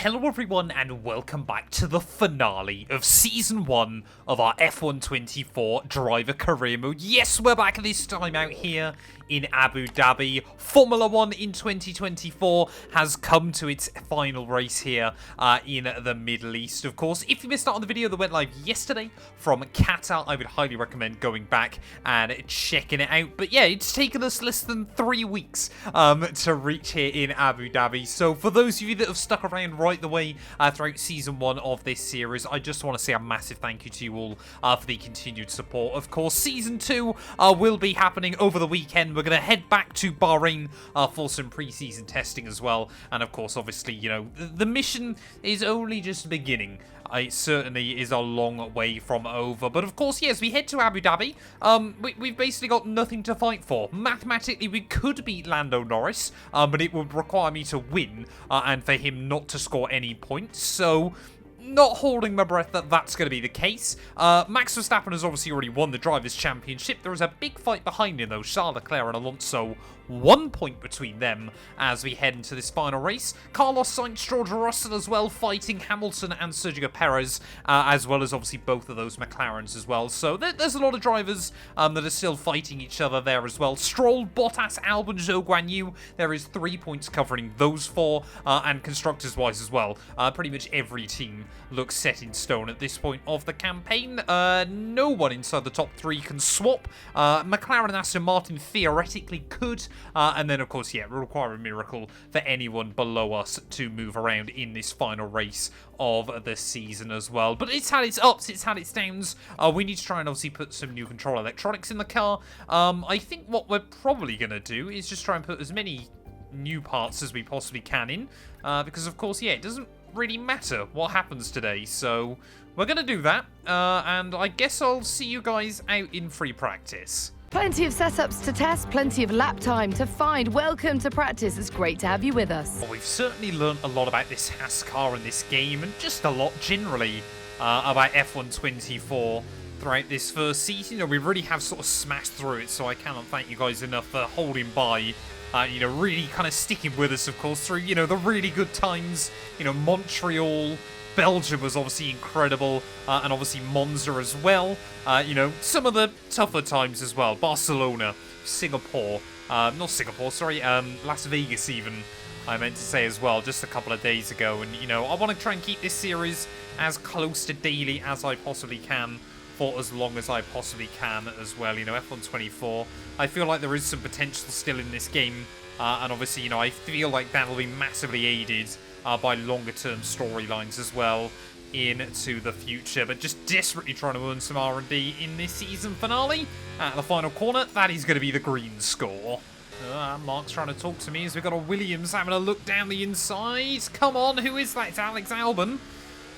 Hello everyone and welcome back to the finale of Season 1 of our F124 Driver Career Mode. Yes, we're back this time out here in Abu Dhabi. Formula 1 in 2024 has come to its final race here in the Middle East, of course. If you missed out on the video that went live yesterday from Qatar, I would highly recommend going back and checking it out. But yeah, it's taken us less than 3 weeks to reach here in Abu Dhabi. So for those of you that have stuck around right the way throughout Season 1 of this series, I just want to say a massive thank you to you all for the continued support. Of course, Season 2 will be happening over the weekend. We're going to head back to Bahrain for some pre-season testing as well. And of course, obviously, you know, the mission is only just beginning. It certainly is a long way from over. But of course, yes, we head to Abu Dhabi. We've basically got nothing to fight for. Mathematically, we could beat Lando Norris, but it would require me to win and for him not to score any points. So not holding my breath that that's going to be the case. Max Verstappen has obviously already won the Drivers' Championship. There is a big fight behind him, though. Charles Leclerc and Alonso, 1 point between them as we head into this final race. Carlos Sainz, George Russell as well, fighting Hamilton and Sergio Perez, as well as obviously both of those McLarens as well. So there's a lot of drivers that are still fighting each other there as well. Stroll, Bottas, Albon, Zhou Guan Yu. There is 3 points covering those four, and constructors-wise as well. Pretty much every team looks set in stone at this point of the campaign. No one inside the top 3 can swap. McLaren and Aston Martin theoretically could. And then, of course, yeah, it will require a miracle for anyone below us to move around in this final race of the season as well. But it's had its ups, it's had its downs. We need to try and obviously put some new control electronics in the car. I think what we're probably going to do is just try and put as many new parts as we possibly can in. Because, of course, yeah, it doesn't really matter what happens today. So we're going to do that. And I guess I'll see you guys out in free practice. Plenty of setups to test, plenty of lap time to find. Welcome to practice. It's great to have you with us. Well, we've certainly learned a lot about this Haas car in this game, and just a lot generally about F124 throughout this first season. You know, we really have sort of smashed through it, so I cannot thank you guys enough for holding by. You know, really kind of sticking with us, of course, through, you know, the really good times. You know, Montreal, Belgium was obviously incredible, and obviously Monza as well. You know, some of the tougher times as well. Barcelona, Singapore, not Singapore, sorry, Las Vegas even, I meant to say as well, just a couple of days ago. And, you know, I want to try and keep this series as close to daily as I possibly can for as long as I possibly can as well. You know, F124, I feel like there is some potential still in this game. And obviously, you know, I feel like that will be massively aided by longer-term storylines as well into the future. But just desperately trying to earn some R&D in this season finale. At the final corner, that is going to be the green score. Mark's trying to talk to me as we've got a Williams having a look down the inside. Come on, who is that? It's Alex Albon.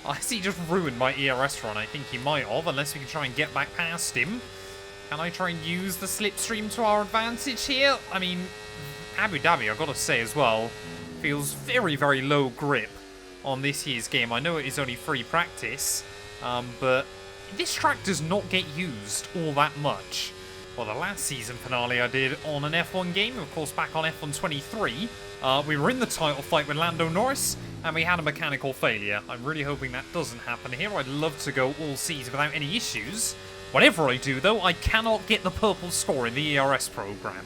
I see he just ruined my ERS run. I think he might have, unless we can try and get back past him. Can I try and use the slipstream to our advantage here? I mean, Abu Dhabi, I've got to say as well, feels very, very low grip on this year's game. I know it is only free practice, but this track does not get used all that much. Well, the last season finale I did on an F1 game, of course back on F123, we were in the title fight with Lando Norris, and we had a mechanical failure. I'm really hoping that doesn't happen here. I'd love to go all season without any issues. Whatever I do, though, I cannot get the purple score in the ERS program.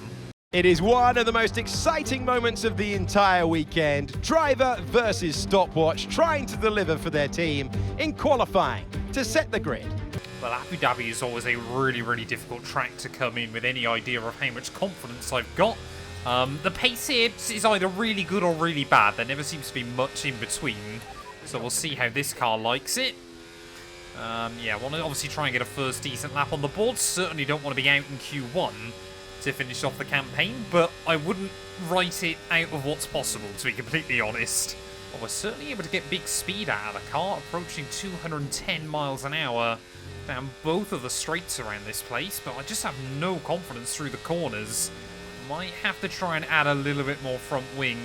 It is one of the most exciting moments of the entire weekend. Driver versus stopwatch trying to deliver for their team in qualifying to set the grid. Well, Abu Dhabi is always a really, really difficult track to come in with any idea of how much confidence I've got. The pace here is either really good or really bad. There never seems to be much in between. So we'll see how this car likes it. Yeah, I want to obviously try and get a first decent lap on the board. Certainly don't want to be out in Q1 to finish off the campaign, but I wouldn't write it out of what's possible, to be completely honest. Well, we're certainly able to get big speed out of the car, approaching 210 miles an hour down both of the straights around this place, but I just have no confidence through the corners. Might have to try and add a little bit more front wing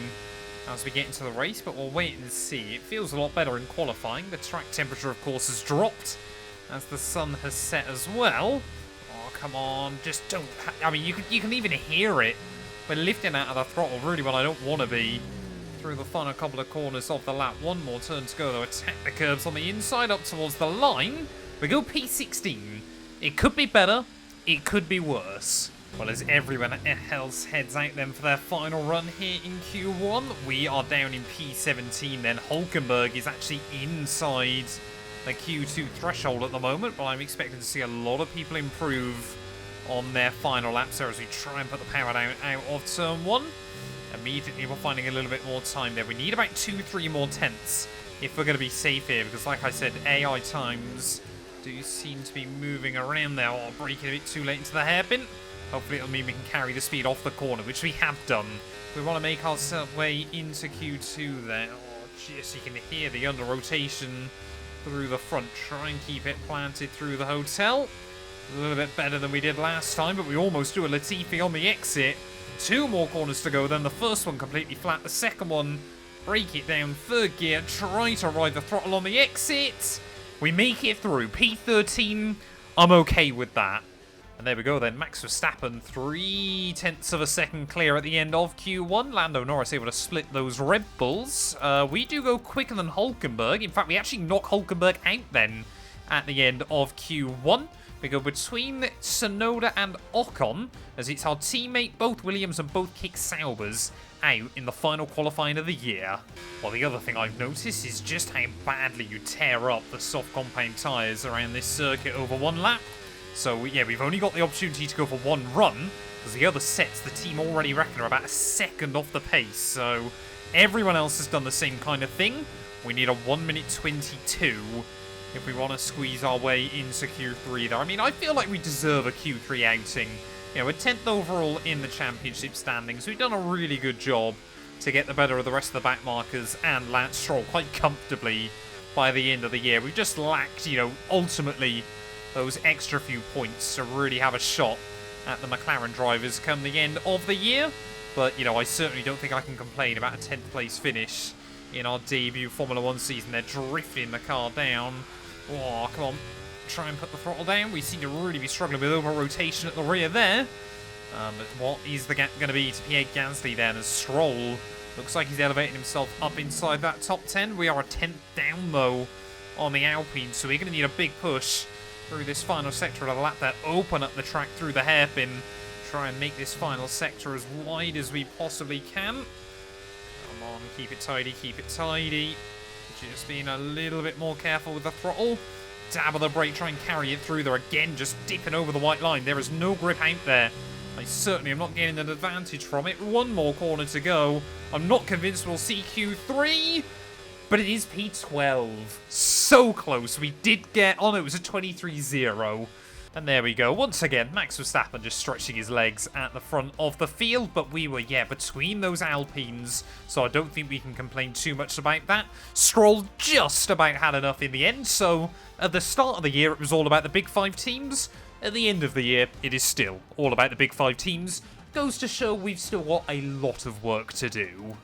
as we get into the race, but we'll wait and see. It feels a lot better in qualifying. The track temperature, of course, has dropped as the sun has set as well. Oh, come on, just don't... I mean, you can even hear it. We're lifting out of the throttle really when I don't want to be through the final couple of corners of the lap. One more turn to go, though. Attack the curbs on the inside up towards the line. We go P16. It could be better. It could be worse. Well, as everyone else heads out then for their final run here in Q1, we are down in P17 then. Hulkenberg is actually inside the Q2 threshold at the moment, but I'm expecting to see a lot of people improve on their final laps there as we try and put the power down out of turn 1. Immediately we're finding a little bit more time there. We need about 2-3 more tenths if we're going to be safe here, because like I said, AI times do seem to be moving around there. Oh, braking a bit too late into the hairpin. Hopefully it'll mean we can carry the speed off the corner, which we have done. We want to make our way into Q2 there. Oh, jeez, you can hear the under rotation through the front. Try and keep it planted through the hotel. A little bit better than we did last time, but we almost do a Latifi on the exit. 2 more corners to go then. The first one completely flat. The second one, break it down. 3rd gear, try to ride the throttle on the exit. We make it through. P13, I'm okay with that. And there we go then, Max Verstappen 0.3 of a second clear at the end of Q1. Lando Norris able to split those Red Bulls. We do go quicker than Hulkenberg. In fact, we actually knock Hulkenberg out then at the end of Q1. We go between Tsunoda and Ocon, as it's our teammate, both Williams and both Kick Saubers, out in the final qualifying of the year. Well, the other thing I've noticed is just how badly you tear up the soft compound tyres around this circuit over 1 lap. So, yeah, we've only got the opportunity to go for 1 run, because the other sets, the team already reckon, are about a second off the pace. So, everyone else has done the same kind of thing. We need a 1 minute 22 if we want to squeeze our way into Q3 there. I mean, I feel like we deserve a Q3 outing. You know, we're 10th overall in the championship standings. We've done a really good job to get the better of the rest of the back markers and Lance Stroll quite comfortably by the end of the year. We've just lacked, you know, ultimately those extra few points to really have a shot at the McLaren drivers come the end of the year. But, you know, I certainly don't think I can complain about a 10th place finish in our debut Formula 1 season. They're drifting the car down. Oh, come on. Try and put the throttle down. We seem to really be struggling with over-rotation at the rear there. But what is the gap going to be to Pierre Gasly then, as Stroll looks like he's elevating himself up inside that top 10. We are a 10th down, though, on the Alpine, so we're going to need a big push through this final sector of the lap there. Open up the track through the hairpin. Try and make this final sector as wide as we possibly can. Come on, keep it tidy, keep it tidy. Just being a little bit more careful with the throttle. Dab of the brake, try and carry it through there. Again, just dipping over the white line. There is no grip out there. I certainly am not getting an advantage from it. 1 more corner to go. I'm not convinced we'll see Q3, but it is P12. So close. We did get... Oh no, it was a 23-0. And there we go. Once again, Max Verstappen just stretching his legs at the front of the field. But we were, yeah, between those Alpines. So I don't think we can complain too much about that. Stroll just about had enough in the end. So at the start of the year, it was all about the big 5 teams. At the end of the year, it is still all about the big 5 teams. Goes to show we've still got a lot of work to do.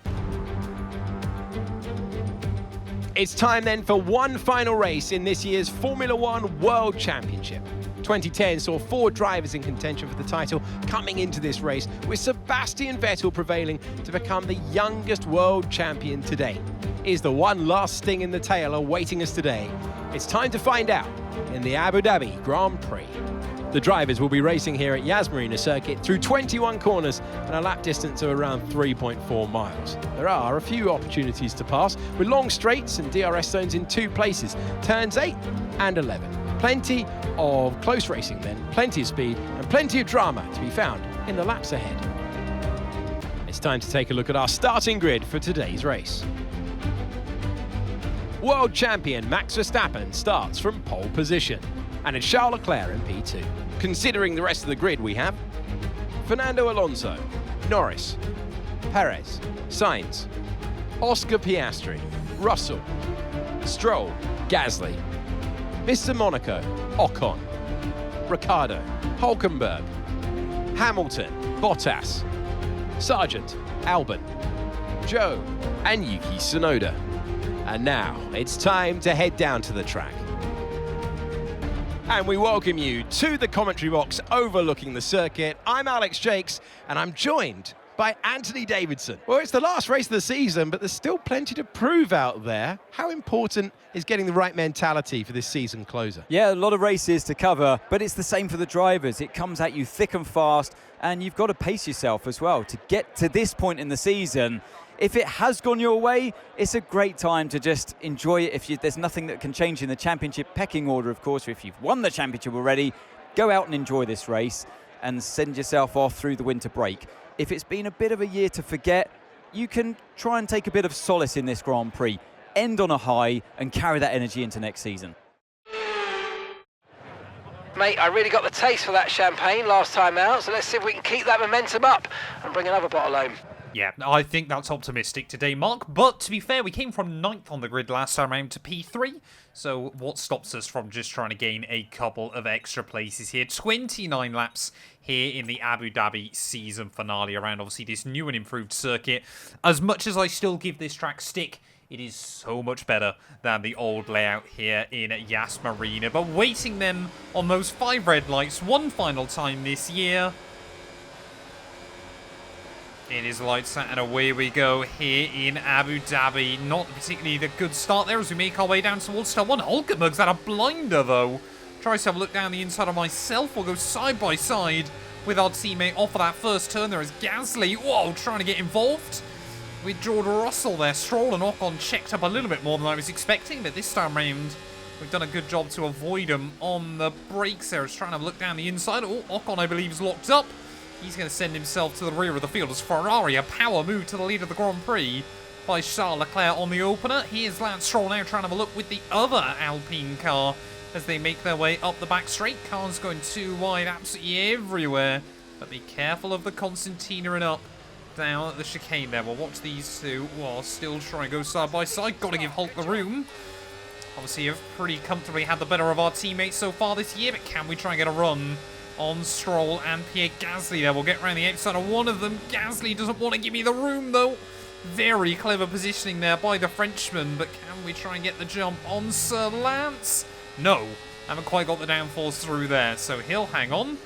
It's time then for one final race in this year's Formula 1 World Championship. 2010 saw 4 drivers in contention for the title coming into this race, with Sebastian Vettel prevailing to become the youngest world champion to date. Is the one last sting in the tail awaiting us today? It's time to find out in the Abu Dhabi Grand Prix. The drivers will be racing here at Yas Marina Circuit through 21 corners and a lap distance of around 3.4 miles. There are a few opportunities to pass, with long straights and DRS zones in 2 places, turns 8 and 11. Plenty of close racing then, plenty of speed and plenty of drama to be found in the laps ahead. It's time to take a look at our starting grid for today's race. World champion Max Verstappen starts from pole position, and it's Charles Leclerc in P2. Considering the rest of the grid, we have Fernando Alonso, Norris, Perez, Sainz, Oscar Piastri, Russell, Stroll, Gasly, Mr. Monaco, Ocon, Ricciardo, Hulkenberg, Hamilton, Bottas, Sargent, Albon, Joe, and Yuki Tsunoda. And now it's time to head down to the track. And we welcome you to the commentary box overlooking the circuit. I'm Alex Jakes, and I'm joined by by Anthony Davidson. Well, it's the last race of the season, but there's still plenty to prove out there. How important is getting the right mentality for this season closer? Yeah, a lot of races to cover, but it's the same for the drivers. It comes at you thick and fast, and you've got to pace yourself as well to get to this point in the season. If it has gone your way, it's a great time to just enjoy it. There's nothing that can change in the championship pecking order, of course. If you've won the championship already, go out and enjoy this race and send yourself off through the winter break. If it's been a bit of a year to forget, you can try and take a bit of solace in this Grand Prix, end on a high and carry that energy into next season. Mate, I really got the taste for that champagne last time out, so let's see if we can keep that momentum up and bring another bottle home. Yeah, I think that's optimistic today, Mark. But to be fair, we came from 9th on the grid last time around to P3. So what stops us from just trying to gain a couple of extra places here? 29 laps here in the Abu Dhabi season finale around, obviously, this new and improved circuit. As much as I still give this track stick, it is so much better than the old layout here in Yas Marina. But waiting them on those 5 red lights one final time this year. It is lights out and away we go here in Abu Dhabi. Not particularly the good start there as we make our way down towards turn 1. Hulkenberg's had a blinder though. Tries to have a look down the inside of myself. We'll go side by side with our teammate off of that first turn. There is Gasly. Whoa, trying to get involved with George Russell there. Stroll and Ocon checked up a little bit more than I was expecting, but this time round we've done a good job to avoid him on the brakes there. He's trying to have a look down the inside. Oh, Ocon I believe is locked up. He's going to send himself to the rear of the field as Ferrari, a power move to the lead of the Grand Prix by Charles Leclerc on the opener. Here's Lance Stroll now trying to have a look with the other Alpine car as they make their way up the back straight. Cars going too wide absolutely everywhere. But be careful of the Constantina and up down at the chicane there. We'll watch these two while still trying to go side by side. Got to give Hulk the room. Obviously, you've pretty comfortably had the better of our teammates so far this year, but can we try and get a run on Stroll and Pierre Gasly there? We'll get around the outside of one of them. Gasly doesn't want to give me the room though. Very clever positioning there by the Frenchman, but can we try and get the jump on Sir Lance? No, haven't quite got the downforce through there, so he'll hang on.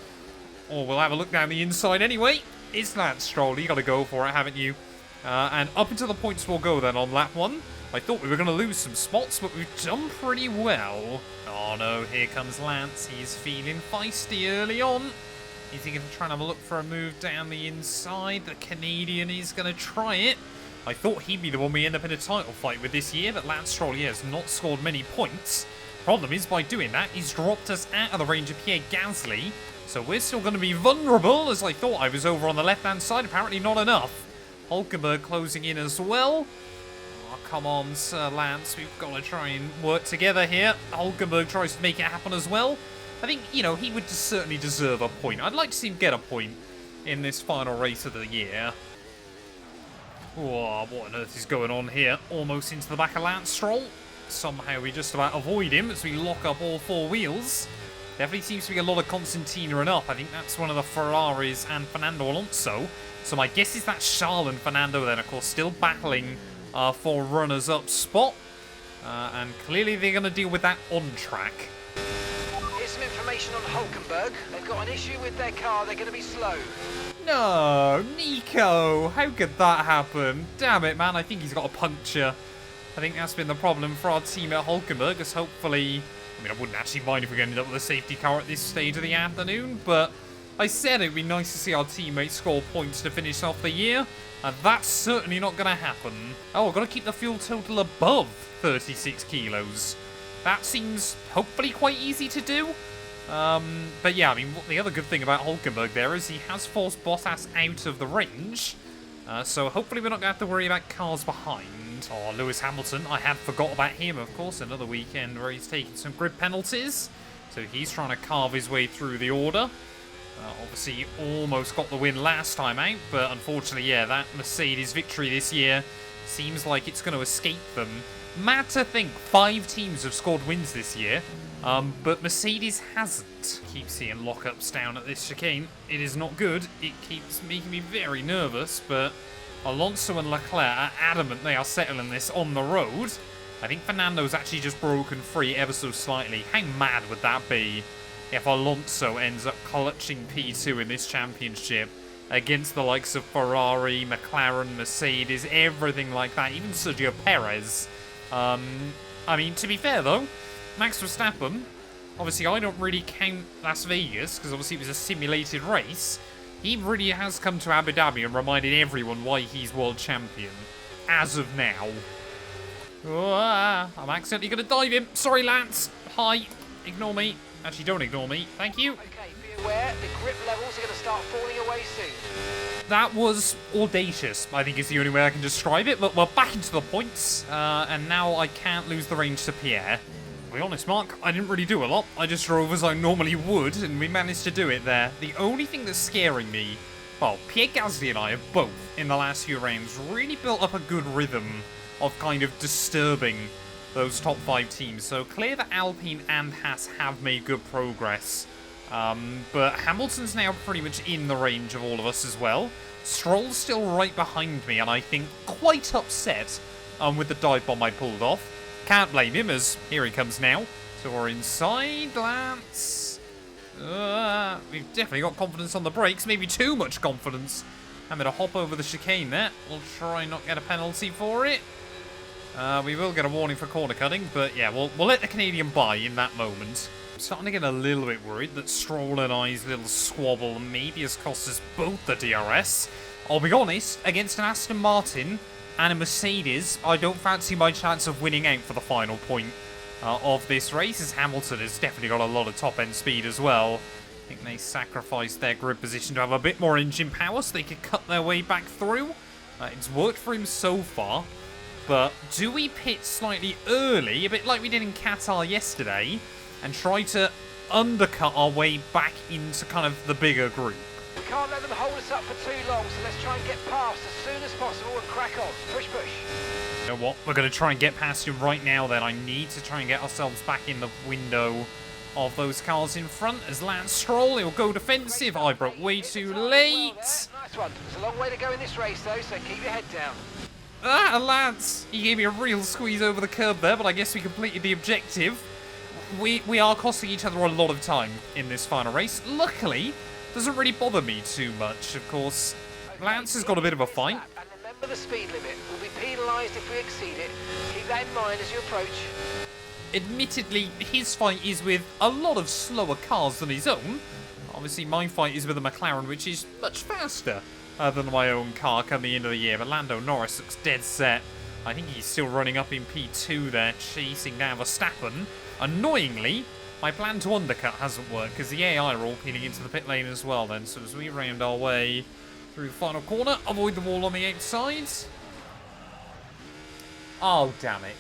Or we'll have a look down the inside anyway. It's Lance Stroll, you got to go for it, haven't you? And up until the points we'll go then on lap 1. I thought we were going to lose some spots, but we've done pretty well. Oh no, here comes Lance. He's feeling feisty early on. Is he going to try and have a look for a move down the inside? The Canadian is going to try it. I thought he'd be the one we end up in a title fight with this year, but Lance Stroll, has not scored many points. Problem is, by doing that, he's dropped us out of the range of Pierre Gasly. So we're still going to be vulnerable, as I thought I was over on the left-hand side. Apparently not enough. Hulkenberg closing in as well. Oh, come on, Sir Lance. We've got to try and work together here. Hulkenberg tries to make it happen as well. I think, he would certainly deserve a point. I'd like to see him get a point in this final race of the year. Oh, what on earth is going on here? Almost into the back of Lance Stroll. Somehow we just about avoid him as we lock up all 4 wheels. Definitely seems to be a lot of Constantina and up. I think that's one of the Ferraris and Fernando Alonso. So my guess is that Charles and Fernando then, of course, still battling for runners-up spot. And clearly they're going to deal with that on track. Here's some information on Hulkenberg. They've got an issue with their car. They're going to be slow. No, Nico. How could that happen? Damn it, man. I think he's got a puncture. I think that's been the problem for our team at Hulkenberg, as hopefully... I wouldn't actually mind if we ended up with a safety car at this stage of the afternoon, but I said it would be nice to see our teammates score points to finish off the year, and that's certainly not going to happen. Oh, I've got to keep the fuel total above 36 kilos. That seems hopefully quite easy to do. But yeah, the other good thing about Hulkenberg there is he has forced Bottas out of the range, so hopefully we're not going to have to worry about cars behind. Oh, Lewis Hamilton, I had forgot about him, of course. Another weekend where he's taking some grid penalties. So he's trying to carve his way through the order. Obviously, he almost got the win last time out. But unfortunately, that Mercedes victory this year seems like it's going to escape them. Mad to think 5 teams have scored wins this year. But Mercedes hasn't. Keep seeing lockups down at this chicane. It is not good. It keeps making me very nervous, but... Alonso and Leclerc are adamant they are settling this on the road. I think Fernando's actually just broken free ever so slightly. How mad would that be if Alonso ends up clutching P2 in this championship? against the likes of Ferrari, McLaren, Mercedes, everything like that, even Sergio Perez. I mean, to be fair though, Max Verstappen, obviously I don't really count Las Vegas, because obviously it was a simulated race. He really has come to Abu Dhabi and reminded everyone why he's world champion, as of now. I'm accidentally going to dive him. Sorry, Lance. Hi. Ignore me. Actually, don't ignore me. Thank you. Okay, be aware, the grip levels are going to start falling away soon. That was audacious, I think is the only way I can describe it. But we're back into the points, and now I can't lose the range to Pierre. To be honest, Mark, I didn't really do a lot. I just drove as I normally would, and we managed to do it there. The only thing that's scaring me, well, Pierre Gasly and I have both, in the last few rounds, really built up a good rhythm of kind of disturbing those top 5 teams. So clear that Alpine and Haas have made good progress. But Hamilton's now pretty much in the range of all of us as well. Stroll's still right behind me, and I think quite upset with the dive bomb I pulled off. Can't blame him, as here he comes now. So we're inside, Lance. We've definitely got confidence on the brakes, maybe too much confidence. I'm going to hop over the chicane there. We'll try and not get a penalty for it. We will get a warning for corner cutting, but yeah, we'll let the Canadian by in that moment. I'm starting to get a little bit worried that Stroll and I's little squabble maybe has cost us both the DRS. I'll be honest, against an Aston Martin and a Mercedes, I don't fancy my chance of winning out for the final point of this race, as Hamilton has definitely got a lot of top-end speed as well. I think they sacrificed their grid position to have a bit more engine power so they could cut their way back through. It's worked for him so far, but do we pit slightly early, a bit like we did in Qatar yesterday, and try to undercut our way back into kind of the bigger group? We can't let them hold us up for too long, so let's try and get past as soon as possible and crack on. Push, push. You know what? We're going to try and get past him right now then. I need to try and get ourselves back in the window of those cars in front. As Lance Stroll, he'll go defensive. I broke way too late. Nice one. There's a long way to go in this race though, so keep your head down. Lance! He gave me a real squeeze over the curb there, but I guess we completed the objective. We are costing each other a lot of time in this final race. Luckily, doesn't really bother me too much. Of course, Lance has got a bit of a fight. And remember the speed limit. We'll be penalised if we exceed it. Keep that in mind as you approach. Admittedly, his fight is with a lot of slower cars than his own. Obviously, my fight is with a McLaren, which is much faster than my own car coming into the year. But Lando Norris looks dead set. I think he's still running up in P2 there, chasing down Verstappen. Annoyingly, my plan to undercut hasn't worked because the AI are all peeling into the pit lane as well then. So as we round our way through the final corner, avoid the wall on the outside. Oh, damn it.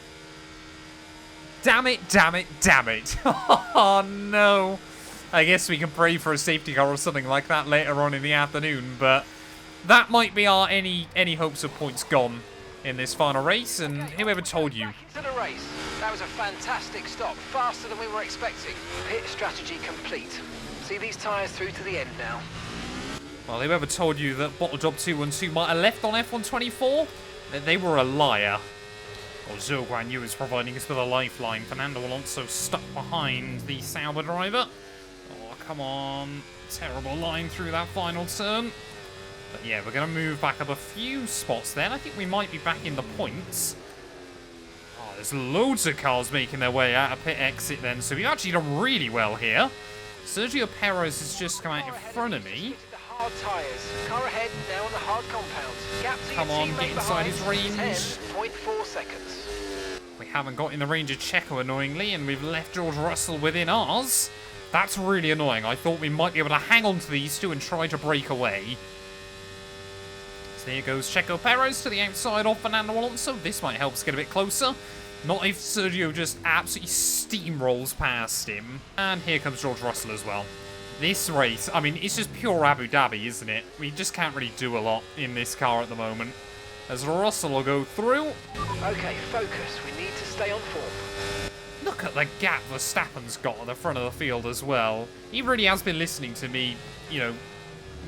Damn it, damn it, damn it. Oh, no. I guess we can pray for a safety car or something like that later on in the afternoon, but that might be our any hopes of points gone in this final race, and whoever told you? To the race. That was a fantastic stop, faster than we were expecting. Pit strategy complete. See these tyres through to the end now. Well, whoever told you that Bottle Job 212 might have left on F124, they were a liar. Well, Zhou Guan Yu is providing us with a lifeline. Fernando Alonso stuck behind the Sauber driver. Oh, come on. Terrible line through that final turn. But yeah, we're going to move back up a few spots then. I think we might be back in the points. Oh, there's loads of cars making their way out of pit exit then. So we've actually done really well here. Sergio Perez has just come out in front of me. Hard tyres. Car ahead, now on the hard compound. Gap to Come on, get inside his range. 10.4 seconds. We haven't got in the range of Checo, annoyingly, and we've left George Russell within ours. That's really annoying. I thought we might be able to hang on to these two and try to break away. So here goes Checo Perez to the outside of Fernando Alonso. This might help us get a bit closer. Not if Sergio just absolutely steamrolls past him. And here comes George Russell as well. This race, I mean, it's just pure Abu Dhabi, isn't it? We just can't really do a lot in this car at the moment. As Russell will go through. Okay, focus. We need to stay on form. Look at the gap Verstappen's got at the front of the field as well. He really has been listening to me, you know,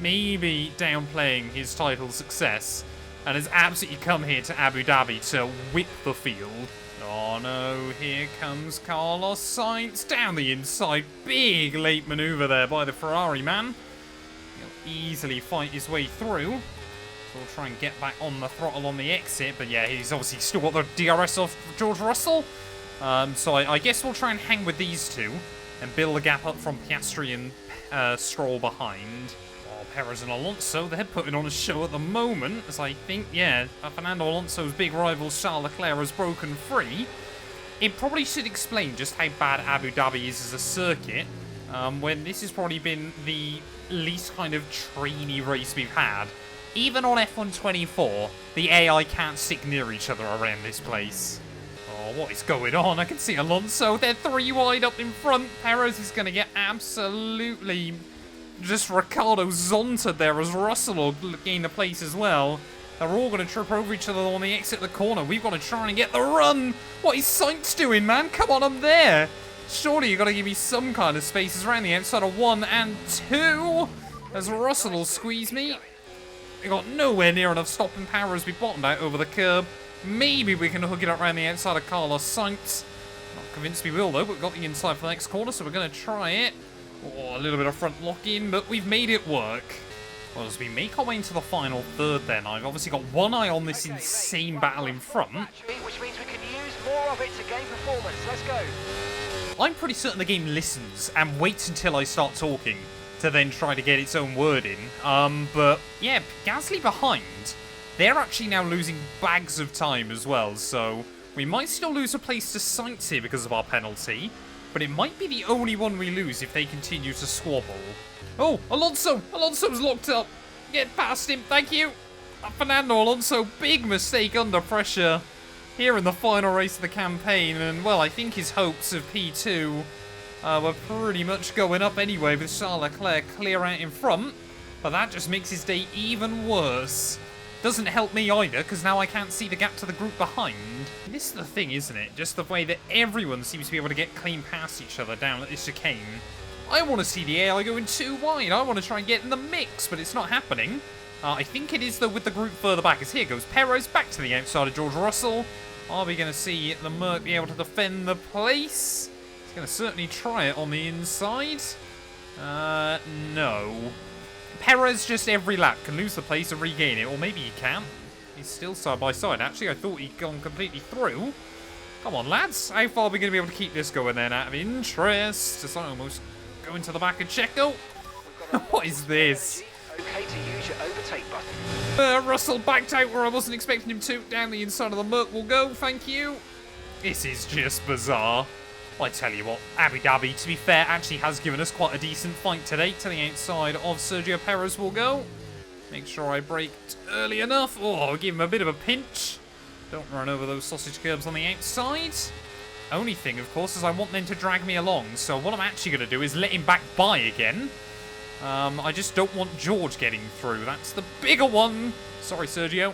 maybe downplaying his title success, and has absolutely come here to Abu Dhabi to whip the field. Oh no, here comes Carlos Sainz down the inside. Big late manoeuvre there by the Ferrari man. He'll easily fight his way through. So we'll try and get back on the throttle on the exit. But yeah, he's obviously still got the DRS off George Russell. So I guess we'll try and hang with these two and build the gap up from Piastri and Stroll behind. Oh, Perez and Alonso, they're putting on a show at the moment, as I think, yeah, Fernando Alonso's big rival Charles Leclerc has broken free. It probably should explain just how bad Abu Dhabi is as a circuit, when this has probably been the least kind of trainy race we've had. Even on F124, the AI can't stick near each other around this place. Oh, what is going on? I can see Alonso. They're 3 wide up in front. Perez is going to get absolutely just Ricardo zonted there as Russell will gain the place as well. They're all going to trip over each other on the exit of the corner. We've got to try and get the run. What is Sainz doing, man? Come on, I'm there. Surely you've got to give me some kind of spaces around the outside of 1 and 2. As Russell will squeeze me. We got nowhere near enough stopping power as we bottomed out over the curb. Maybe we can hook it up around the outside of Carlos Sainz. Not convinced we will, though, but we've got the inside for the next corner, so we're going to try it. Oh, a little bit of front lock-in, but we've made it work. Well, as we make our way into the final third then, I've obviously got one eye on this insane battle in front. Which means we can use more of it to gain performance. Let's go. I'm pretty certain the game listens and waits until I start talking to then try to get its own word in. But yeah, Gasly behind. They're actually now losing bags of time as well, so we might still lose a place to Sainz here because of our penalty, but it might be the only one we lose if they continue to squabble. Oh, Alonso! Alonso's locked up! Get past him, thank you! Fernando Alonso, big mistake under pressure here in the final race of the campaign, and well, I think his hopes of P2 were pretty much going up anyway with Charles Leclerc clear out in front, but that just makes his day even worse. Doesn't help me either, because now I can't see the gap to the group behind. This is the thing, isn't it? Just the way that everyone seems to be able to get clean past each other down at this chicane. I want to see the AI going 2 wide. I want to try and get in the mix, but it's not happening. I think it is, though, with the group further back. As here goes Perez back to the outside of George Russell. Are we going to see the Merc be able to defend the place? He's going to certainly try it on the inside. No. Perez just every lap can lose the place and regain it, or maybe he can. He's still side by side. Actually, I thought he'd gone completely through. Come on, lads. How far are we going to be able to keep this going then? Out of interest. Just almost going to the back of Checo. What is this? Okay to use your overtake button. Russell backed out where I wasn't expecting him to. Down the inside of the Merc will go. Thank you. This is just bizarre. I tell you what, Abu Dhabi, to be fair, actually has given us quite a decent fight today. To the outside of Sergio Perez will go. Make sure I braked early enough. Oh, I'll give him a bit of a pinch. Don't run over those sausage curbs on the outside. Only thing, of course, is I want them to drag me along. So what I'm actually going to do is let him back by again. I just don't want George getting through. That's the bigger one. Sorry, Sergio.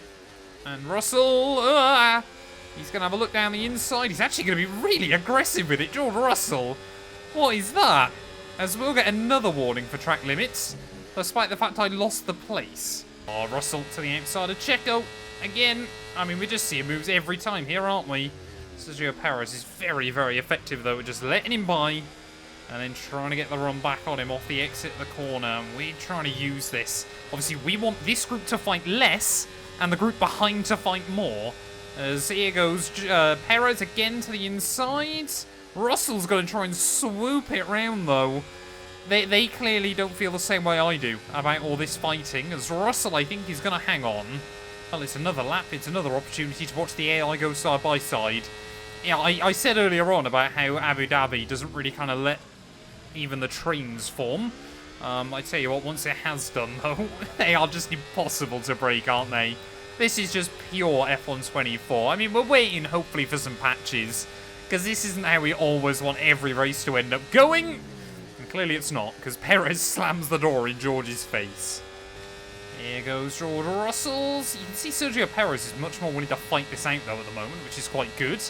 And Russell. He's going to have a look down the inside. He's actually going to be really aggressive with it. George Russell. What is that? As we'll get another warning for track limits, despite the fact I lost the place. Oh, Russell to the outside of Checo. Again, I mean, we're just seeing moves every time here, aren't we? Sergio Perez is very, very effective, though, at just letting him by and then trying to get the run back on him off the exit of the corner. We're trying to use this. Obviously, we want this group to fight less and the group behind to fight more. As here goes Perez again to the inside. Russell's going to try and swoop it round, though. They clearly don't feel the same way I do about all this fighting, as Russell, I think, is going to hang on. Well, it's another lap. It's another opportunity to watch the AI go side by side. Yeah, I said earlier on about how Abu Dhabi doesn't really kind of let even the trains form. I tell you what, once it has done, though, they are just impossible to break, aren't they? This is just pure F124. I mean, we're waiting, hopefully, for some patches, because this isn't how we always want every race to end up going. And clearly it's not, because Perez slams the door in George's face. Here goes George Russell. You can see Sergio Perez is much more willing to fight this out, though, at the moment, which is quite good.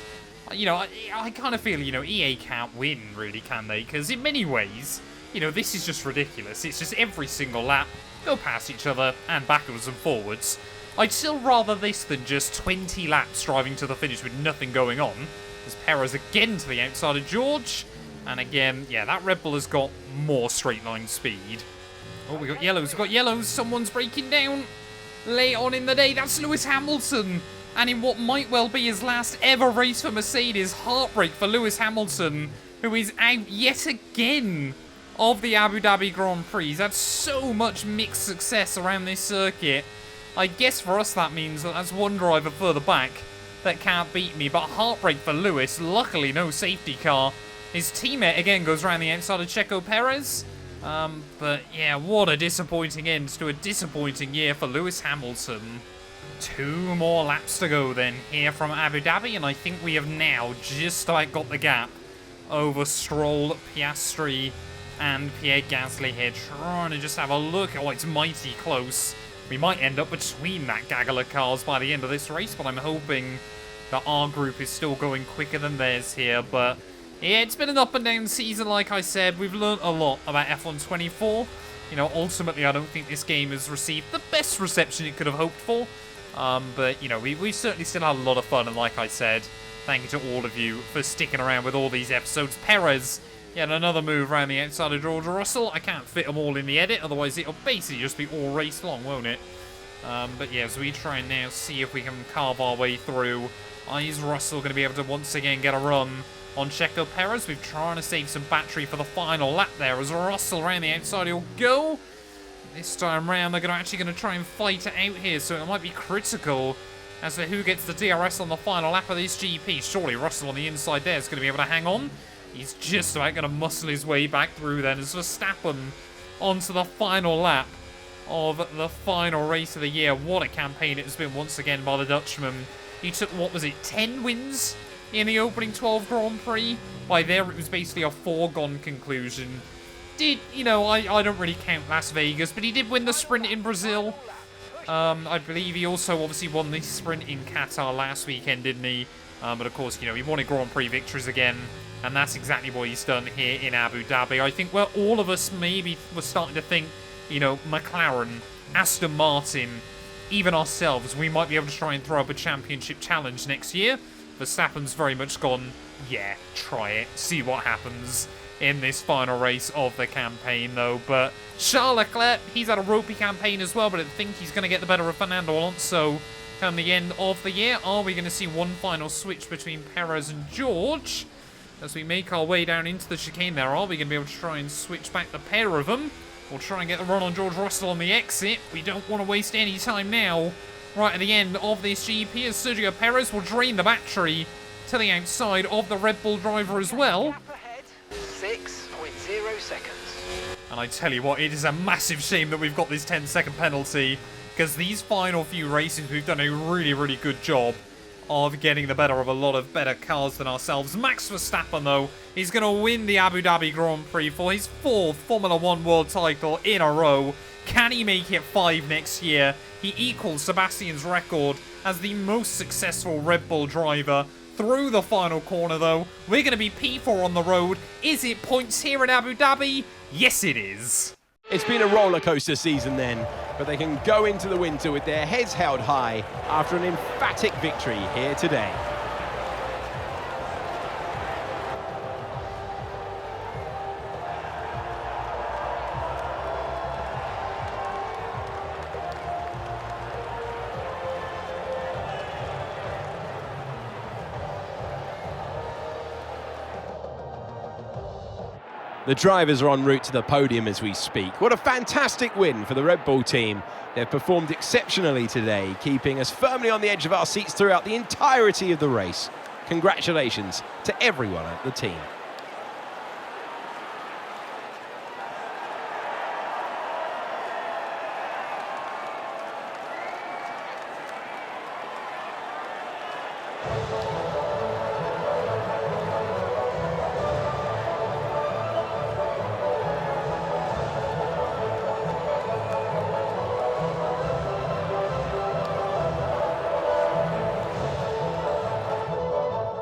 You know, I kind of feel, you know, EA can't win, really, can they? Because in many ways, you know, this is just ridiculous. It's just every single lap, go past each other, and backwards and forwards. I'd still rather this than just 20 laps driving to the finish with nothing going on. As Perez again to the outside of George. And again, yeah, that Red Bull has got more straight line speed. Oh, we got yellows. We got yellows. Someone's breaking down. Late on in the day, that's Lewis Hamilton. And in what might well be his last ever race for Mercedes, heartbreak for Lewis Hamilton, who is out yet again of the Abu Dhabi Grand Prix. He's had so much mixed success around this circuit. I guess for us that means that that's one driver further back that can't beat me, but heartbreak for Lewis. Luckily, no safety car. His teammate again goes around the outside of Checo Perez. But yeah, what a disappointing end to a disappointing year for Lewis Hamilton. 2 more laps to go then here from Abu Dhabi, and I think we have now just about got the gap over Stroll, Piastri, and Pierre Gasly here. Trying to just have a look. Oh, it's mighty close. We might end up between that gaggle of cars by the end of this race, but I'm hoping that our group is still going quicker than theirs here. But yeah, it's been an up and down season, like I said. We've learned a lot about F1 24. You know, ultimately, I don't think this game has received the best reception it could have hoped for. But, you know, we've certainly still had a lot of fun, and like I said, thank you to all of you for sticking around with all these episodes. Perez, yet another move around the outside of George Russell. I can't fit them all in the edit, otherwise it'll basically just be all race long, won't it? But yeah, so we try and now see if we can carve our way through. Is Russell going to be able to once again get a run on Checo Perez? We're trying to save some battery for the final lap there as Russell around the outside he'll go. This time round, they're actually going to try and fight it out here, so it might be critical as to who gets the DRS on the final lap of this GP. Surely Russell on the inside there is going to be able to hang on. He's just about going to muscle his way back through then as Verstappen onto the final lap of the final race of the year. What a campaign it has been once again by the Dutchman. He took, what was it, 10 wins in the opening 12 Grand Prix? By there, it was basically a foregone conclusion. You know, I don't really count Las Vegas, but he did win the sprint in Brazil. I believe he also obviously won the sprint in Qatar last weekend, didn't he? But of course, you know, he wanted Grand Prix victories again, and that's exactly what he's done here in Abu Dhabi. I think where all of us maybe were starting to think, you know, McLaren, Aston Martin, even ourselves, we might be able to try and throw up a championship challenge next year. Verstappen's very much gone, yeah, try it, see what happens in this final race of the campaign, though. But Charles Leclerc, he's had a ropey campaign as well, but I think he's going to get the better of Fernando Alonso come the end of the year. Are we going to see one final switch between Perez and George? As we make our way down into the chicane there, are we going to be able to try and switch back the pair of them? We'll try and get the run on George Russell on the exit. We don't want to waste any time now. Right at the end of this GP, as Sergio Perez will drain the battery to the outside of the Red Bull driver as well. 6.0 seconds. And I tell you what, it is a massive shame that we've got this 10-second penalty, because these final few races we've done a really, really good job of getting the better of a lot of better cars than ourselves. Max Verstappen, though, is going to win the Abu Dhabi Grand Prix for his 4th Formula 1 world title in a row. Can he make it 5 next year? He equals Sebastian's record as the most successful Red Bull driver. Through the final corner, though, we're going to be P4 on the road. Is it points here in Abu Dhabi? Yes, it is. It's been a roller coaster season then, but they can go into the winter with their heads held high after an emphatic victory here today. The drivers are en route to the podium as we speak. What a fantastic win for the Red Bull team. They've performed exceptionally today, keeping us firmly on the edge of our seats throughout the entirety of the race. Congratulations to everyone at the team.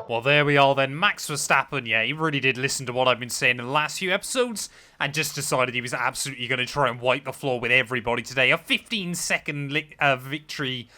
Well, there we are then. Max Verstappen, yeah, he really did listen to what I've been saying in the last few episodes and just decided he was absolutely going to try and wipe the floor with everybody today. A 15-second victory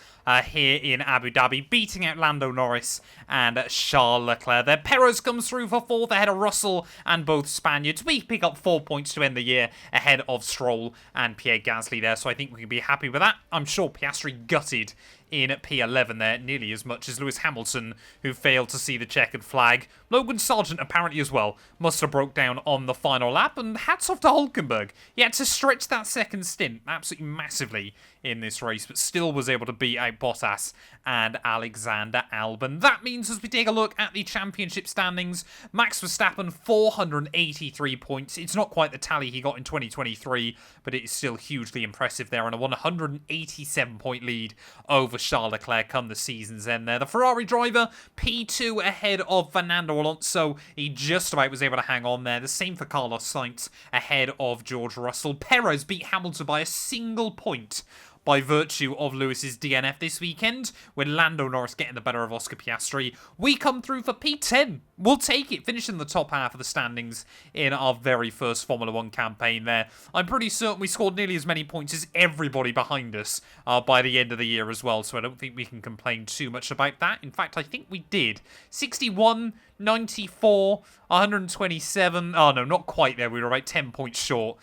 here in Abu Dhabi, beating out Lando Norris and Charles Leclerc. There, Perez comes through for 4th ahead of Russell and both Spaniards. We pick up 4 points to end the year ahead of Stroll and Pierre Gasly there, so I think we can be happy with that. I'm sure Piastri gutted in P11 there, nearly as much as Lewis Hamilton, who failed to see the checkered flag. Logan Sargent apparently as well must have broke down on the final lap, and hats off to Hulkenberg. He had to stretch that second stint absolutely massively in this race, but still was able to beat out Bottas and Alexander Albon. That means as we take a look at the championship standings, Max Verstappen 483 points. It's not quite the tally he got in 2023, but it is still hugely impressive there, and a 187 point lead over Charles Leclerc come the season's end there. The Ferrari driver, P2 ahead of Fernando Alonso. He just about was able to hang on there. The same for Carlos Sainz ahead of George Russell. Perez beat Hamilton by a single point by virtue of Lewis's DNF this weekend, with Lando Norris getting the better of Oscar Piastri. We come through for P10. We'll take it, finishing the top half of the standings in our very first Formula 1 campaign there. I'm pretty certain we scored nearly as many points as everybody behind us by the end of the year as well, so I don't think we can complain too much about that. In fact, I think we did. 61, 94, 127. Oh, no, not quite there. We were about 10 points short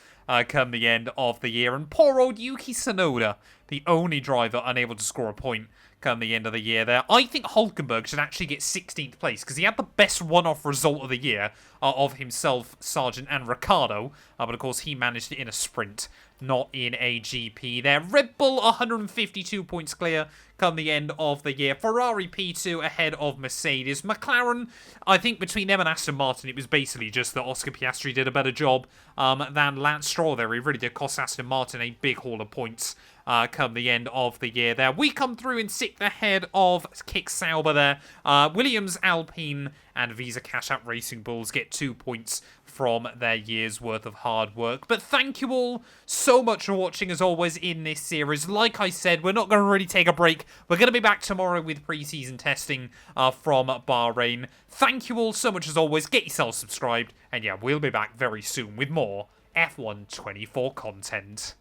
come the end of the year. And poor old Yuki Tsunoda, the only driver unable to score a point come the end of the year there. I think Hulkenberg should actually get 16th place because he had the best one-off result of the year of himself, Sargent and Ricciardo. But of course, he managed it in a sprint, not in a GP there. Red Bull 152 points clear come the end of the year. Ferrari P2 ahead of Mercedes. McLaren, I think between them and Aston Martin, it was basically just that Oscar Piastri did a better job than Lance Stroll there. He really did cost Aston Martin a big haul of points come the end of the year there. We come through in 6th ahead of Kick Sauber there. Williams, Alpine and Visa Cash App Racing Bulls get 2 points from their year's worth of hard work. But thank you all so much for watching as always in this series. Like I said, we're not going to really take a break. We're going to be back tomorrow with pre-season testing from Bahrain. Thank you all so much as always. Get yourselves subscribed. And yeah, we'll be back very soon with more F1 24 content.